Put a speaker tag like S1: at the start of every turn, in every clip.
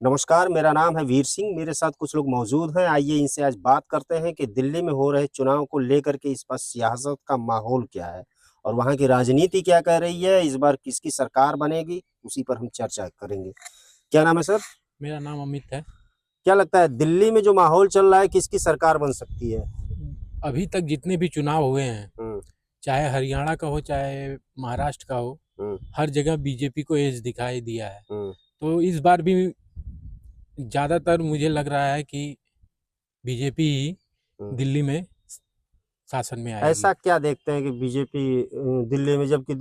S1: नमस्कार, मेरा नाम है वीर सिंह, मेरे साथ कुछ लोग मौजूद हैं। आइए इनसे आज बात करते हैं कि दिल्ली में हो रहे चुनाव को लेकर के इस बार सियासत का माहौल क्या है और वहाँ की राजनीति क्या कह रही है, इस बार किसकी सरकार बनेगी, उसी पर हम चर्चा करेंगे। क्या नाम है सर?
S2: मेरा नाम अमित है।
S1: क्या लगता है दिल्ली में जो माहौल चल रहा है, किसकी सरकार बन सकती है?
S2: अभी तक जितने भी चुनाव हुए हैं,
S1: हुँ,
S2: चाहे हरियाणा का हो, चाहे महाराष्ट्र का हो,
S1: हुँ,
S2: हर जगह बीजेपी को एज दिखाई दिया है।
S1: हुँ,
S2: तो इस बार भी ज़्यादातर मुझे लग रहा है कि बीजेपी ही
S1: हुँ।
S2: दिल्ली में शासन में आएगी।
S1: ऐसा क्या देखते हैं कि बीजेपी दिल्ली में जबकि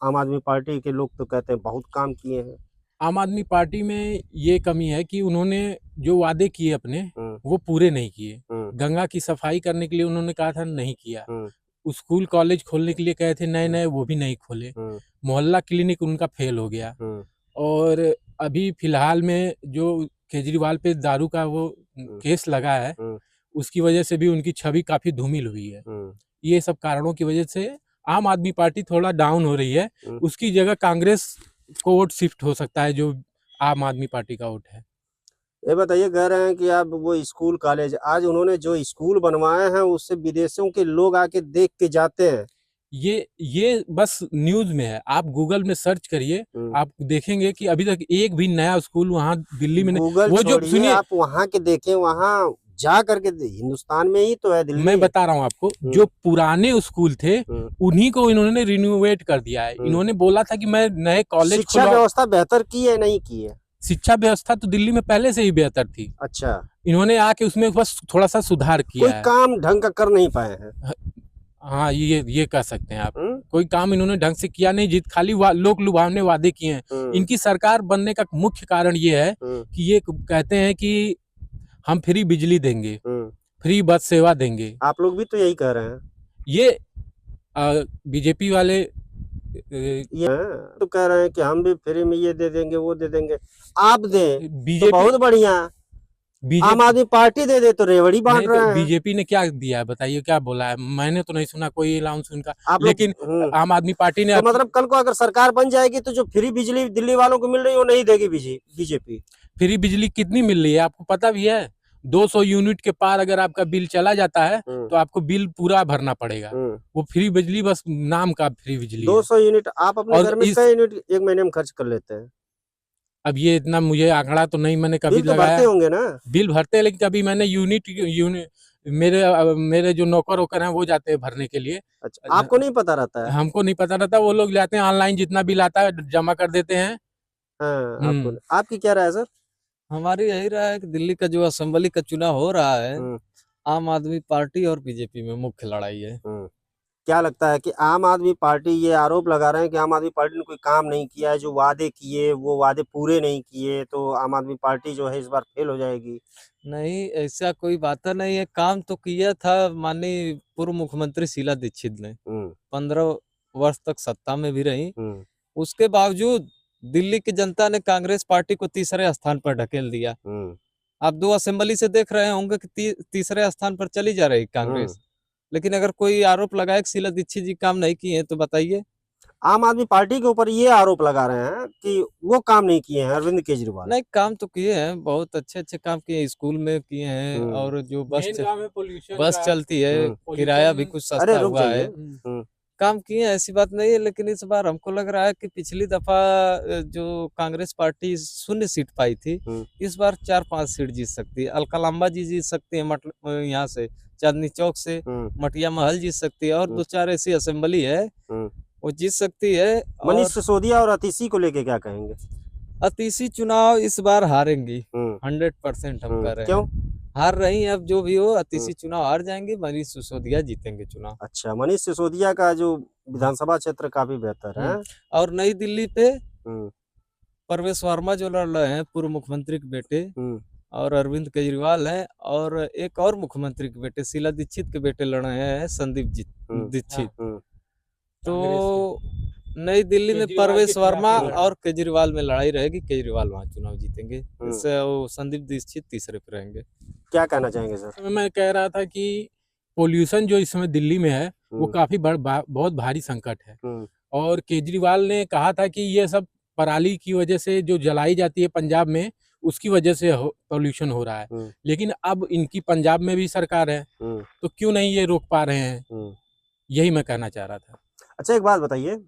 S1: आम आदमी पार्टी के लोग तो कहते हैं बहुत काम किए हैं।
S2: आम आदमी पार्टी में ये कमी है कि उन्होंने जो वादे किए अपने,
S1: हुँ,
S2: वो पूरे नहीं किए।
S1: हुँ,
S2: गंगा की सफाई करने के लिए उन्होंने कहा था, नहीं किया।
S1: हुँ,
S2: स्कूल कॉलेज खोलने के लिए कहे थे
S1: हुँ,
S2: नए-नए, वो भी नहीं खोले।
S1: हुँ,
S2: मोहल्ला क्लिनिक उनका फेल हो गया।
S1: हुँ,
S2: और अभी फिलहाल में जो केजरीवाल पे दारू का वो
S1: हुँ,
S2: केस लगा है,
S1: हुँ,
S2: उसकी वजह से भी उनकी छवि काफ़ी धूमिल हुई है।
S1: हुँ,
S2: ये सब कारणों की वजह से आम आदमी पार्टी थोड़ा डाउन हो रही है।
S1: हुँ।
S2: उसकी जगह कांग्रेस को वोट शिफ्ट हो सकता है, जो आम आदमी पार्टी का वोट है।
S1: ये बताइए कह रहे हैं कि अब वो स्कूल कॉलेज आज उन्होंने जो स्कूल बनवाए हैं उससे विदेशों के लोग आके देख के जाते हैं।
S2: ये बस न्यूज़ में है। आप गूगल में सर्च करिए,
S1: हुँ।
S2: आप देखेंगे कि अभी तक एक भी नया स्कूल वहाँ दिल्ली में नहीं।
S1: गूगल
S2: वो जो
S1: छोड़िए
S2: सुनिए,
S1: आप वहाँ के देखें वहाँ जा कर के हिंदुस्तान में ही तो है
S2: मैं
S1: दिल्ली।
S2: बता रहा हूँ आपको,
S1: हुँ,
S2: जो पुराने स्कूल थे,
S1: हुँ,
S2: उन्हीं को इन्होंने रिनोवेट कर दिया है।
S1: हुँ।
S2: इन्होंने बोला था कि मैं नए कॉलेज
S1: शिक्षा
S2: खुलवा।
S1: व्यवस्था बेहतर की है नहीं की है?
S2: शिक्षा व्यवस्था तो दिल्ली में पहले से ही बेहतर थी।
S1: अच्छा,
S2: इन्होंने आके उसमें बस थोड़ा-सा सुधार
S1: कोई
S2: किया है।
S1: काम ढंग का कर नहीं पाए हैं।
S2: ह हाँ, ये कह सकते हैं आप।
S1: हुँ,
S2: कोई काम इन्होंने ढंग से किया नहीं, जित खाली लोक लुभावने वादे किए हैं।
S1: हुँ,
S2: इनकी सरकार बनने का मुख्य कारण ये है
S1: हुँ,
S2: कि ये कहते हैं कि हम फ्री बिजली देंगे,
S1: हुँ।
S2: फ्री बस सेवा देंगे।
S1: आप लोग भी तो यही कह रहे हैं।
S2: ये बीजेपी वाले
S1: ये तो कह रहे हैं कि हम भी फ्री में ये दे देंगे, वो दे देंगे। आप दें तो
S2: बीजेपी
S1: बहुत बढ़िया। आम
S2: बीजेपी
S1: आदमी पार्टी दे दे तो रेवड़ी बाँट
S2: नहीं, तो
S1: रहे हैं।
S2: बीजेपी ने क्या दिया है बताइए, क्या बोला है? मैंने तो नहीं सुना कोई अनाउंस उनका।
S1: आप लोग
S2: लेकिन आम आदमी पार्टी ने
S1: तो मतलब कल को अगर सरकार बन जाएगी तो जो फ्री बिजली दिल्ली वालों को मिल रही है वो नहीं देगी बीजेपी।
S2: फ्री बिजली कितनी मिल रही है आपको पता भी है? 200 यूनिट के पार अगर आपका बिल चला जाता है,
S1: हुँ,
S2: तो आपको बिल पूरा भरना पड़ेगा।
S1: हुँ।
S2: वो फ्री बिजली बस नाम का फ्री बिजली है।
S1: 200 यूनिट आप अपने
S2: और
S1: घर में
S2: इस
S1: कई यूनिट 1 महीने में खर्च कर लेते हैं?
S2: अब ये इतना मुझे आंकड़ा तो नहीं मैंने कभी
S1: बिल तो भरते
S2: लगाया।
S1: होंगे ना?
S2: बिल भरते हैं, लेकिन कभी मैंने मेरे जो नौकर-वोकर हैं वो जाते हैं भरने के लिए।
S1: अच्छा, आपको नहीं पता रहता है?
S2: हमको नहीं पता रहता, वो लोग जाते हैं ऑनलाइन, जितना बिल आता है जमा कर देते हैं।
S1: हाँ, आपको
S2: हुँ।
S1: आपकी क्या राय है सर?
S3: हमारी यही राय है कि दिल्ली का जो असेंबली का चुनाव हो रहा है,
S1: हुँ,
S3: आम आदमी पार्टी और बीजेपी में मुख्य लड़ाई है।
S1: हुँ। क्या लगता है कि आम आदमी पार्टी ये आरोप लगा रहे हैं कि आम आदमी पार्टी ने कोई काम नहीं किया है, जो वादे किए वो वादे पूरे नहीं किए, तो आम आदमी पार्टी जो है इस बार फेल हो जाएगी?
S3: नहीं, ऐसा कोई बात नहीं है, काम तो किया था माननीय पूर्व मुख्यमंत्री शीला दीक्षित ने।
S1: हुँ,
S3: 15 वर्ष तक सत्ता में भी रहीं।
S1: हुँ,
S3: उसके बावजूद दिल्ली की जनता ने कांग्रेस पार्टी को तीसरे स्थान पर ढकेल दिया।
S1: हुँ,
S3: आप 2 असेंबली से देख रहे होंगे कि तीसरे स्थान पर चली जा रही
S1: हुँ।
S3: कांग्रेस। लेकिन अगर कोई आरोप लगाए कि शीला दीक्षित जी काम नहीं किए हैं, तो बताइए?
S1: आम आदमी पार्टी के ऊपर ये आरोप लगा रहे हैं कि वो काम नहीं किए हैं अरविंद केजरीवाल।
S3: नहीं, काम तो किए हैं, बहुत अच्छे-अच्छे काम किए हैं, स्कूल में किए हैं
S1: हुँ,
S3: और जो
S2: मेन काम है पॉल्यूशन
S3: बस
S2: का।
S3: चलती है,
S1: हुँ।
S3: किराया भी
S2: पॉल्यूशन।
S3: कुछ
S1: अरे
S3: सस्ता
S1: रुक
S3: हुआ
S1: जाइए।
S3: है।
S1: हुँ,
S3: काम किए हैं, ऐसी बात नहीं है, लेकिन इस बार हमको लग रहा है कि पिछली दफ़ा जो कांग्रेस पार्टी शून्य सीट पाई थी,
S1: हुँ,
S3: इस बार 4-5 सीट जीत सकती है। अलका लांबा जी जीत सकती हैं यहाँ से, चांदनी चौक से,
S1: हुँ,
S3: मटिया महल जीत सकती है और
S1: हुँ,
S3: 2-4 ऐसी असेंबली है,
S1: हुँ।
S3: वो जीत सकती है।
S1: मनीष
S3: और
S1: सिसोदिया और अतीशी को लेके क्या कहेंगे?
S3: अतीशी चुनाव इस बार हारेंगी,
S1: हुँ,
S3: 100% हम
S1: हुँ।
S3: कह रहे
S1: क्यों?
S3: हैं। हार रही हैं, अब जो भी हो
S1: हुँ।
S3: अतीशी चुनाव हार जाएँगी, मनीष सिसोदिया जीतेंगे चुनाव।
S1: अच्छा, मनीष सिसोदिया का जो विधानसभा क्षेत्र काफ़ी बेहतर है।
S3: हुँ, और नई दिल्ली पे
S1: हुँ,
S3: परवेश वर्मा जो लड़ रहे हैं, पूर्व मुख्यमंत्री के बेटे,
S1: हुँ,
S3: और अरविंद केजरीवाल हैं, और एक और मुख्यमंत्री के बेटे, शीला दीक्षित के बेटे लड़ रहे हैं, संदीप
S1: हुँ,
S2: हाँ,
S3: दीक्षित।
S1: हुँ,
S2: कांग्रेस के।
S3: तो नई दिल्ली में
S2: केजरीवाल के
S3: परवेश
S2: खिलाफ
S3: वर्मा
S2: ये लड़
S3: और केजरीवाल में लड़ाई रहेगी, केजरीवाल वहाँ चुनाव जीतेंगे।
S1: हुँ।
S3: इससे वो संदीप दीक्षित तीसरे पे रहेंगे।
S1: क्या कहना चाहेंगे सर?
S2: मैं कह रहा था कि पॉल्यूशन जो इस समय दिल्ली में है, वो
S1: हुँ,
S2: काफ़ी बहुत भारी संकट है।
S1: हुँ,
S2: और केजरीवाल ने कहा था कि ये सब पराली की वजह से जो जलाई जाती है पंजाब में, उसकी वजह से पॉल्यूशन हो रहा है। लेकिन अब इनकी पंजाब में भी सरकार है, तो क्यों नहीं ये रोक पा रहे हैं? यही मैं कहना चाह रहा था।
S1: अच्छा, एक बात बताइए,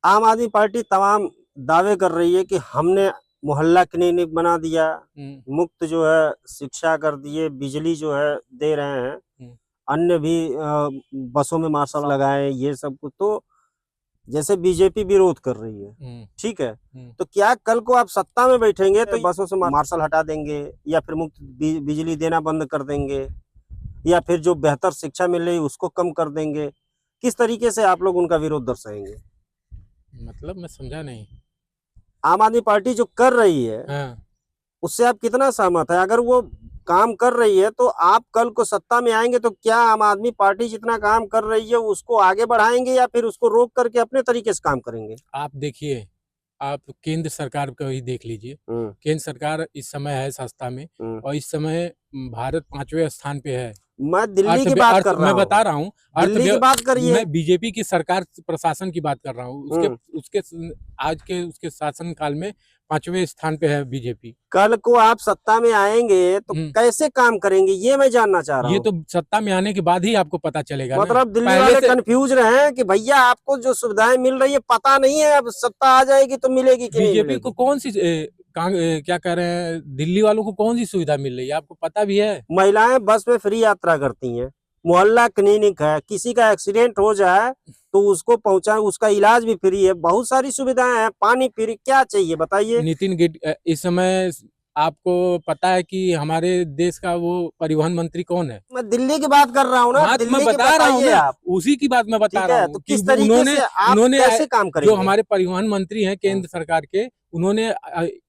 S1: आम आदमी पार्टी तमाम दावे कर रही है कि हमने मोहल्ला क्लिनिक बना दिया, मुफ्त जो है शिक्षा कर दिए, बिजली जो है दे रहे हैं, अन्य भी बसों में मार्शल लगाए, ये सब कुछ। तो जैसे बीजेपी विरोध कर रही है, ठीक है, तो क्या कल को आप सत्ता में बैठेंगे तो बसों से मार्शल हटा देंगे, या फिर मुफ्त बिजली देना बंद कर देंगे, या फिर जो बेहतर शिक्षा मिल रही है उसको कम कर देंगे? किस तरीके से आप लोग उनका विरोध दर्शाएंगे?
S2: मतलब मैं समझा नहीं।
S1: आम आदमी पार्टी जो कर रही है, उससे आप कितना सहमत है? अगर वो काम कर रही है तो आप कल को सत्ता में आएंगे तो क्या आम आदमी पार्टी जितना काम कर रही है उसको आगे बढ़ाएंगे, या फिर उसको रोक करके अपने तरीके से काम करेंगे?
S2: आप देखिए, आप केंद्र सरकार को ही देख लीजिए। केंद्र सरकार इस समय है सत्ता में, और इस समय भारत 5वें स्थान पे है।
S1: मैं दिल्ली की बात कर रहा हूँ,
S2: मैं बता रहा हूँ,
S1: दिल्ली की बात करिए।
S2: मैं बीजेपी की सरकार प्रशासन की बात कर रहा हूँ। उसके आज के उसके शासन काल में 5वें स्थान पे है बीजेपी।
S1: कल को आप सत्ता में आएंगे तो कैसे काम करेंगे, ये मैं जानना चाह रहा हूँ।
S2: ये तो सत्ता में आने के बाद ही आपको पता चलेगा।
S1: मतलब दिल्ली वाले कंफ्यूज रहे हैं कि भैया आपको जो सुविधाएं मिल रही है पता नहीं है, अब सत्ता आ जाएगी तो मिलेगी कि नहीं मिलेगी।
S2: बीजेपी को कौन सी क्या कह रहे हैं, दिल्ली वालों को कौन सी सुविधा मिल रही है आपको पता भी है?
S1: महिलाएं बस में फ्री यात्रा करती हैं, मोहल्ला क्लिनिक है, किसी का एक्सीडेंट हो जाए तो उसको पहुंचाए, उसका इलाज भी फ्री है, बहुत सारी सुविधाएं हैं, पानी फ्री, क्या चाहिए बताइए?
S2: नितिन गडकरी, इस समय आपको पता है कि हमारे देश का वो परिवहन मंत्री कौन है?
S1: मैं दिल्ली की बात कर रहा हूँ ना।
S2: हाँ,
S1: दिल्ली
S2: मैं बता रहा हूँ ना, उसी की बात मैं बता रहा हूँ।
S1: तो किस तरीके से आप कैसे काम करेंगे?
S2: जो हमारे परिवहन मंत्री हैं केंद्र सरकार के, उन्होंने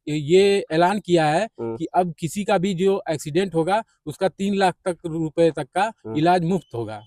S2: ये ऐलान किया है कि अब किसी का भी जो एक्सीडेंट होगा उसका 3 लाख रुपए तक का इलाज मुफ्त होगा।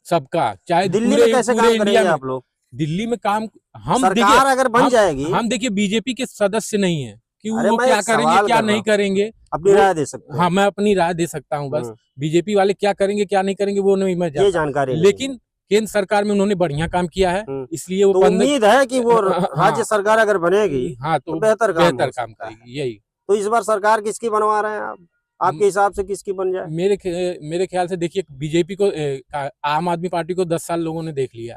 S2: सबका, चाहे
S1: दिल्ली में कैसे काम करेंगे आप लोग?
S2: दिल्ली में काम हम
S1: सरकार अगर बन जाएगी,
S2: हम देखिए बीजेपी के सदस्य नहीं है कि वो क्या करेंगे क्या नहीं करेंगे,
S1: अपनी राय दे सकते हैं।
S2: हाँ, मैं अपनी राय दे सकता हूँ बस। बीजेपी वाले क्या करेंगे क्या नहीं करेंगे वो नहीं मैं जानता,
S1: ये जानकारी।
S2: लेकिन केंद्र सरकार में उन्होंने बढ़िया काम किया है, इसलिए वो
S1: तो उम्मीद है कि वो राज्य सरकार अगर बनेगी
S2: हाँ तो
S1: बेहतर काम
S2: करेगी। यही
S1: तो इस बार सरकार किसकी बनवा रहे हैं आप? आपके हिसाब से किसकी बन जाए?
S2: मेरे ख्याल से देखिए, बीजेपी को, आम आदमी पार्टी को 10 साल लोगों ने देख लिया,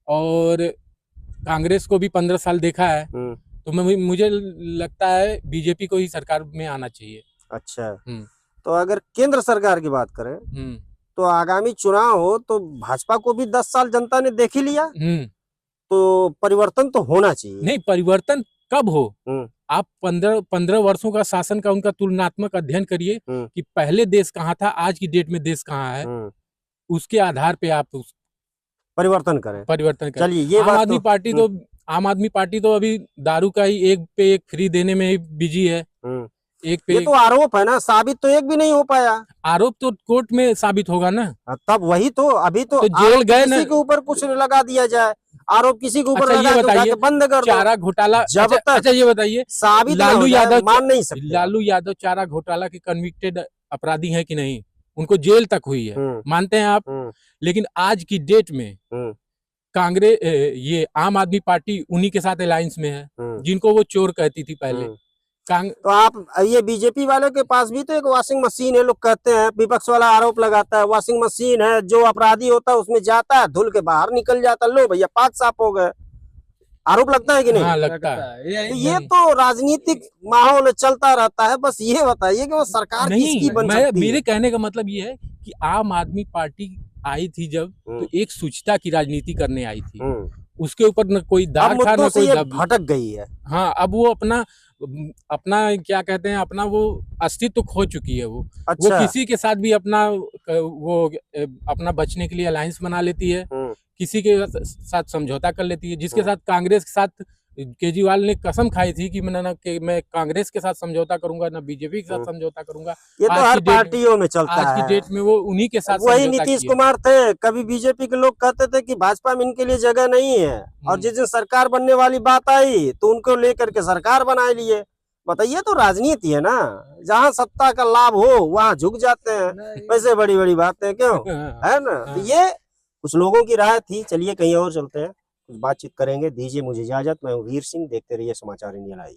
S2: और कांग्रेस को भी 15 साल देखा है, तो मुझे लगता है बीजेपी को ही सरकार में आना चाहिए।
S1: अच्छा, तो अगर केंद्र सरकार की बात करें तो आगामी चुनाव हो तो भाजपा को भी 10 साल जनता ने देख ही लिया, तो परिवर्तन तो होना चाहिए।
S2: नहीं, परिवर्तन कब हो? आप 15 वर्षों का शासन का उनका तुलनात्मक अध्ययन करिए कि पहले देश कहाँ था, आज की डेट में देश कहाँ है, उसके आधार पे आप परिवर्तन करें।
S1: चलिए, ये
S2: आम आदमी पार्टी तो अभी दारू का ही एक पे एक फ्री देने में ही बिजी है।
S1: एक पे ये तो आरोप है ना, साबित तो एक भी नहीं हो पाया।
S2: आरोप तो कोर्ट में साबित होगा ना,
S1: तब वही तो। अभी तो
S2: जेल गए ना,
S1: किसी के ऊपर कुछ लगा दिया जाए, आरोप किसी के ऊपर
S2: लगा
S1: के बंद कर दो।
S2: चारा घोटाला
S1: जब तक
S2: अच्छा ये बताइए,
S1: साबित
S2: लालू यादव
S1: मान नहीं सकते।
S2: लालू यादव चारा घोटाला के कन्विक्टेड अपराधी है कि नहीं? उनको जेल तक हुई है, मानते हैं आप? लेकिन आज की डेट में कांग्रेस, ये आम आदमी पार्टी उन्हीं के साथ अलायंस में है जिनको वो चोर कहती थी पहले।
S1: तो आप ये बीजेपी वालों के पास भी तो एक वॉशिंग मशीन है, लोग कहते हैं, विपक्ष वाला आरोप लगाता है वॉशिंग मशीन है, जो अपराधी होता है उसमें जाता है, धुल के बाहर निकल जाता है, लो भैया 5 साफ हो गए। आरोप लगता है कि नहीं?
S2: हाँ, लगता है।
S1: तो ये तो राजनीतिक माहौल चलता रहता है। बस ये बताइए कि वो सरकार किसकी बन सकती है?
S2: मेरे कहने का मतलब ये है कि आम आदमी पार्टी आई थी जब, तो एक शुचिता की राजनीति करने आई थी, उसके ऊपर न कोई दाग था न कोई
S1: भटक गई है।
S2: हाँ, अब वो अपना क्या कहते हैं, अपना वो अस्तित्व खो चुकी है। वो
S1: अच्छा।
S2: वो किसी के साथ भी अपना बचने के लिए अलायंस बना लेती है, किसी के साथ समझौता कर लेती है। जिसके साथ कांग्रेस के साथ केजरीवाल ने कसम खाई थी कि मैं कांग्रेस के साथ समझौता करूंगा, ना बीजेपी के साथ समझौता करूंगा।
S1: ये तो हर पार्टियों में चलता है।
S2: आज की डेट में वो उन्हीं के साथ
S1: वही नीतीश कुमार थे। कभी बीजेपी के लोग कहते थे कि भाजपा में इनके लिए जगह नहीं है, और जिस दिन सरकार बनने वाली बात आई तो उनको लेकर के सरकार बना लिए। बताइए, तो राजनीति है ना, जहाँ सत्ता का लाभ हो वहाँ झुक जाते हैं। वैसे बड़ी बड़ी बातें क्यों है ना? तो ये कुछ लोगों की राय थी। चलिए कहीं और चलते हैं। कुछ बातचीत करेंगे। दीजिए मुझे इजाजत। मैं हूँ वीर सिंह, देखते रहिए समाचार इंडिया लाइव।